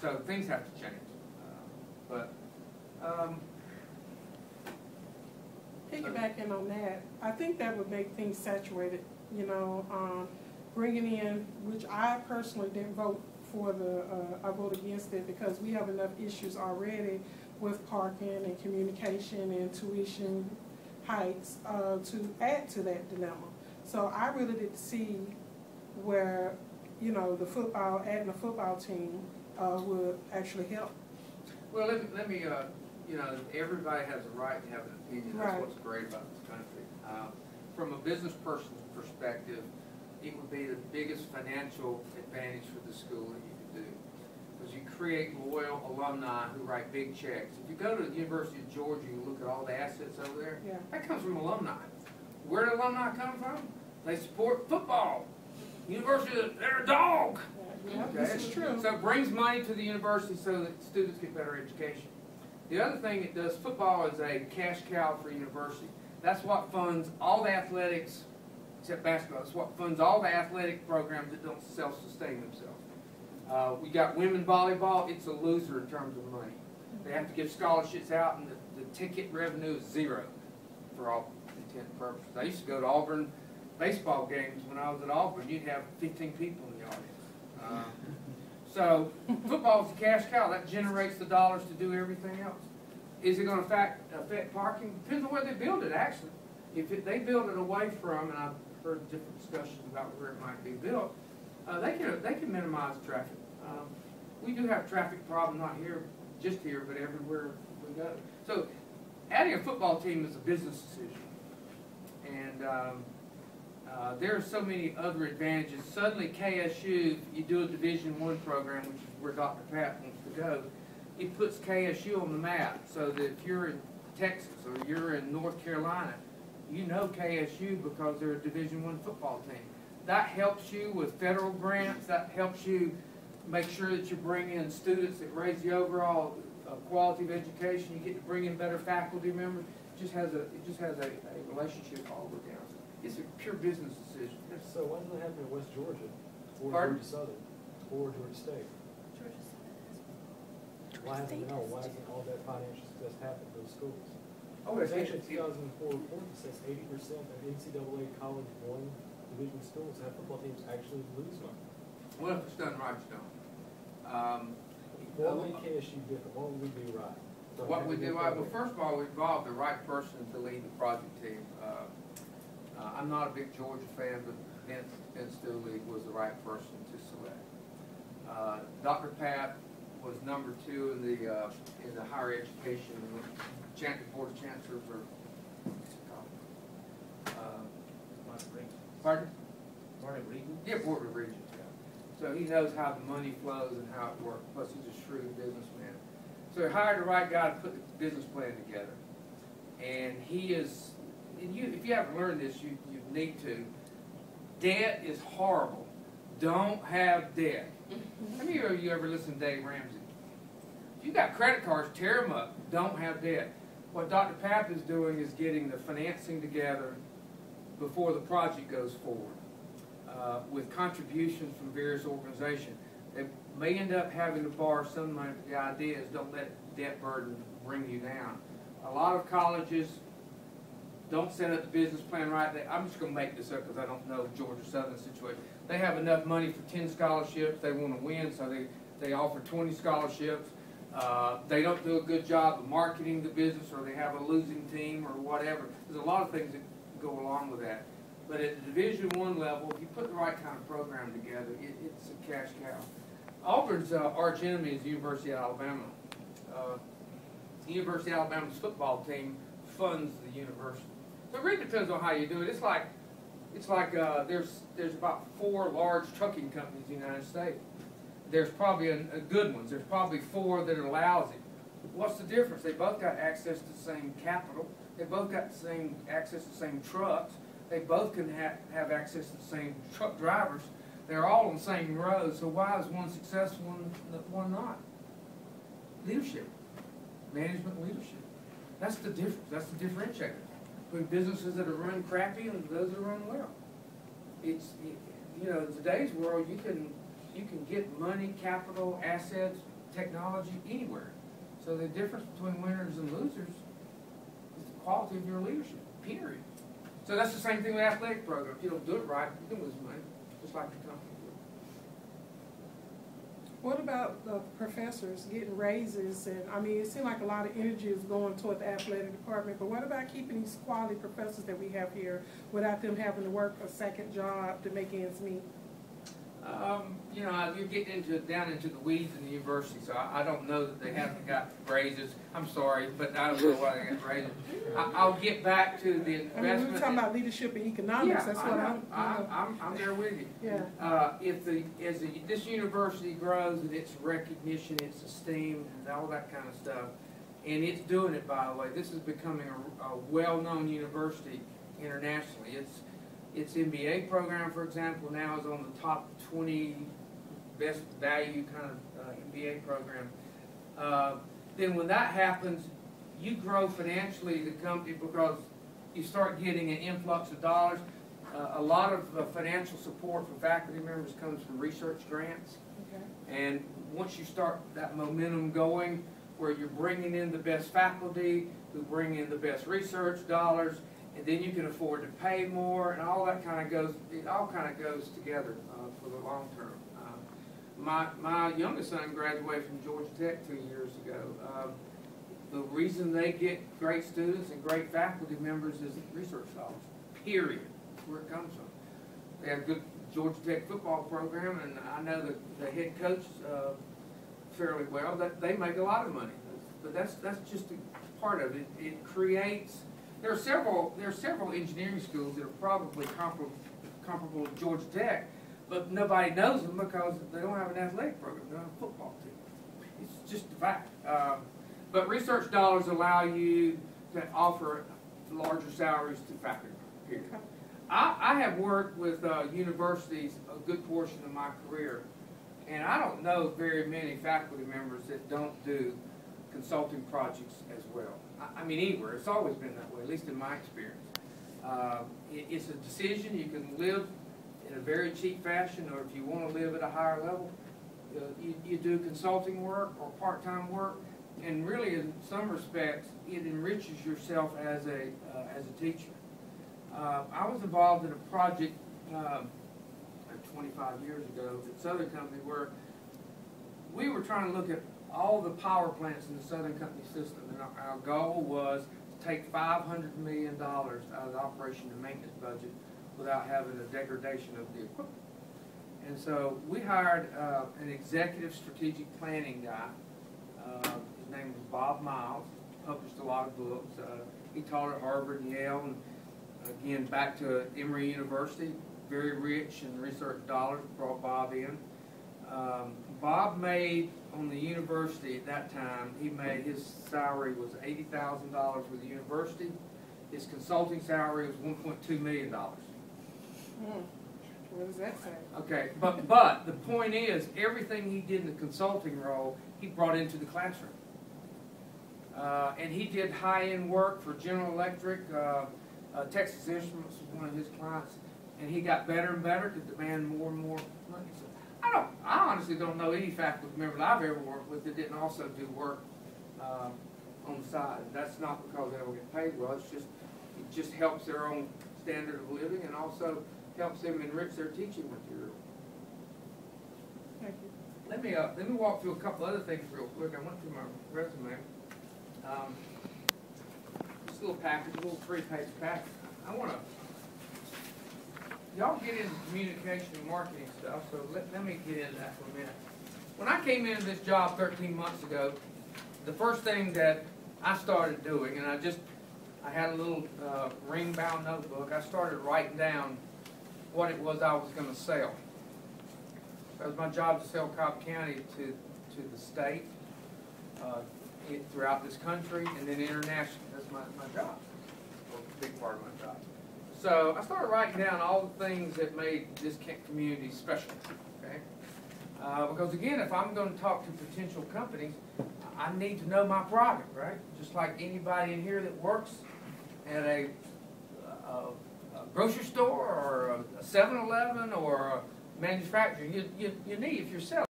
So things have to change. Piggybacking on that, I think that would make things saturated, you know, bringing in, which I personally didn't vote for I vote against it because we have enough issues already with parking and communication and tuition hikes to add to that dilemma. So I really didn't see where, you know, adding a football team would actually help. Well, let me you know, everybody has a right to have an opinion. That's right. What's great about this country. From a business person's perspective, it would be the biggest financial advantage for the school that you could do. Because you create loyal alumni who write big checks. If you go to the University of Georgia, you look at all the assets over there, yeah. that comes from alumni. Where do alumni come from? They support football. University, they're a dog. Yeah, okay? This is true. So it brings money to the university so that students get better education. The other thing it does, football is a cash cow for university. That's what funds all the athletics, except basketball. It's what funds all the athletic programs that don't self-sustain themselves. We got women volleyball. It's a loser in terms of money. They have to give scholarships out, and the ticket revenue is zero for all intent and purposes. I used to go to Auburn baseball games when I was at Auburn. You'd have 15 people in the audience. So football is a cash cow. That generates the dollars to do everything else. Is it going to affect parking? Depends on where they build it, actually. If they build it away from, and I've heard different discussions about where it might be built, they can minimize traffic. We do have a traffic problem, not here, just here, but everywhere we go. So adding a football team is a business decision. And there are so many other advantages. Suddenly KSU, you do a Division I program, which is where Dr. Pat wants to go, it puts KSU on the map so that if you're in Texas or you're in North Carolina, you know KSU because they're a Division I football team. That helps you with federal grants. That helps you make sure that you bring in students that raise the overall quality of education. You get to bring in better faculty members. It just has a relationship all the way down. It's a pure business decision. So why doesn't it happen in West Georgia, or Pardon? Georgia Southern, or Georgia State? Georgia Southern. Why hasn't all that financial success happened for the schools? Oh, It's actually 2004 report that says 80% of NCAA College I division schools have football teams actually lose money. Well, if it's done right, it's done. What would make KSU different? What would we do right? What we do right? Well, first of all, we involve the right person to lead the project team. I'm not a big Georgia fan, but Vince Dooley was the right person to select. Dr. Pat was number 2 in the higher education. Board of Chancellors or pardon? Board of Regents? Yeah, Board of Regents. Yeah. So he knows how the money flows and how it works. Plus, he's a shrewd businessman. So he hired the right guy to put the business plan together. And he is. And if you haven't learned this, you need to. Debt is horrible. Don't have debt. How many of you ever listen to Dave Ramsey? If you got credit cards, tear them up. Don't have debt. What Dr. Papp is doing is getting the financing together before the project goes forward with contributions from various organizations. They may end up having to borrow some money, but the idea is don't let debt burden bring you down. A lot of colleges don't set up the business plan right. I'm just going to make this up because I don't know Georgia Southern situation. They have enough money for 10 scholarships. They want to win, so they offer 20 scholarships. They don't do a good job of marketing the business, or they have a losing team or whatever. There's a lot of things that go along with that. But at the Division I level, if you put the right kind of program together, it's a cash cow. Auburn's arch enemy is the University of Alabama. The University of Alabama's football team funds the university. So it really depends on how you do it. It's like there's about 4 large trucking companies in the United States. There's probably a good ones. There's probably 4 that are lousy. What's the difference? They both got access to the same capital. They both got the same access to the same trucks. They both can have access to the same truck drivers. They're all on the same road. So why is one successful and one not? Leadership, management leadership. That's the difference. That's the differentiator between businesses that are run crappy and those that are run well. It's in today's world you can get money, capital, assets, technology anywhere. So the difference between winners and losers is the quality of your leadership, period. So that's the same thing with athletic programs. If you don't do it right, you can lose money, just like the company would. What about the professors getting raises? And I mean, it seems like a lot of energy is going toward the athletic department, but what about keeping these quality professors that we have here without them having to work a second job to make ends meet? You know, you're getting down into the weeds in the university, so I don't know that they haven't got raises. I'm sorry, but I don't know why they got raises. I'll get back to the investment. I mean, we were talking about leadership and economics. Yeah, That's what I'm there with you. Yeah. As this university grows and its recognition, its esteem, and all that kind of stuff, and it's doing it, by the way. This is becoming a well-known university internationally. Its MBA program, for example, now is on the top 20 best value kind of MBA program. Then when that happens, you grow financially the company because you start getting an influx of dollars. A lot of financial support for faculty members comes from research grants. Okay. And once you start that momentum going, where you're bringing in the best faculty, who bring in the best research dollars, and then you can afford to pay more, and all that kind of goes. It all kind of goes together for the long term. My youngest son graduated from Georgia Tech 2 years ago. The reason they get great students and great faculty members is research dollars. Period. That's where it comes from. They have a good Georgia Tech football program, and I know the head coach fairly well. That they make a lot of money, but that's just a part of it. It creates. There are several engineering schools that are probably comparable to Georgia Tech, but nobody knows them because they don't have an athletic program. They don't have a football team. It's just a fact. But research dollars allow you to offer larger salaries to faculty. Period. I have worked with universities a good portion of my career, and I don't know very many faculty members that don't do consulting projects as well. I mean, anywhere. It's always been that way, at least in my experience. It's a decision. You can live in a very cheap fashion, or if you want to live at a higher level, you do consulting work or part-time work, and really, in some respects, it enriches yourself as a teacher. I was involved in a project 25 years ago at Southern Company where we were trying to look at all the power plants in the Southern Company system, and our goal was to take $500 million out of the operation and maintenance budget without having a degradation of the equipment. And so we hired an executive strategic planning guy. His name was Bob Miles. Published a lot of books. He taught at Harvard and Yale, and again back to Emory University. Very rich in research dollars. Brought Bob in. Bob made on the university at that time. His salary was $80,000 with the university. His consulting salary was $1.2 million. What does that say? Okay, but the point is, everything he did in the consulting role, he brought into the classroom. And he did high-end work for General Electric. Texas Instruments was one of his clients, and he got better and better to demand more and more money. So I honestly don't know any faculty member that I've ever worked with that didn't also do work on the side. That's not because they don't get paid well. It just helps their own standard of living, and also helps them enrich their teaching material. Thank you. Let me walk through a couple other things real quick. I went through my resume. This little package, a little 3-page package. I want to. Y'all get into communication and marketing stuff, so let me get into that for a minute. When I came into this job 13 months ago, the first thing that I started doing, and I had a little ring-bound notebook. I started writing down what it was I was going to sell. It was my job to sell Cobb County to the state, throughout this country, and then internationally. That's my job, or a big part of my job. So I started writing down all the things that made this community special, okay? Because again, if I'm going to talk to potential companies, I need to know my product, right? Just like anybody in here that works at a grocery store or a 7-Eleven or a manufacturer, you need, if you're selling.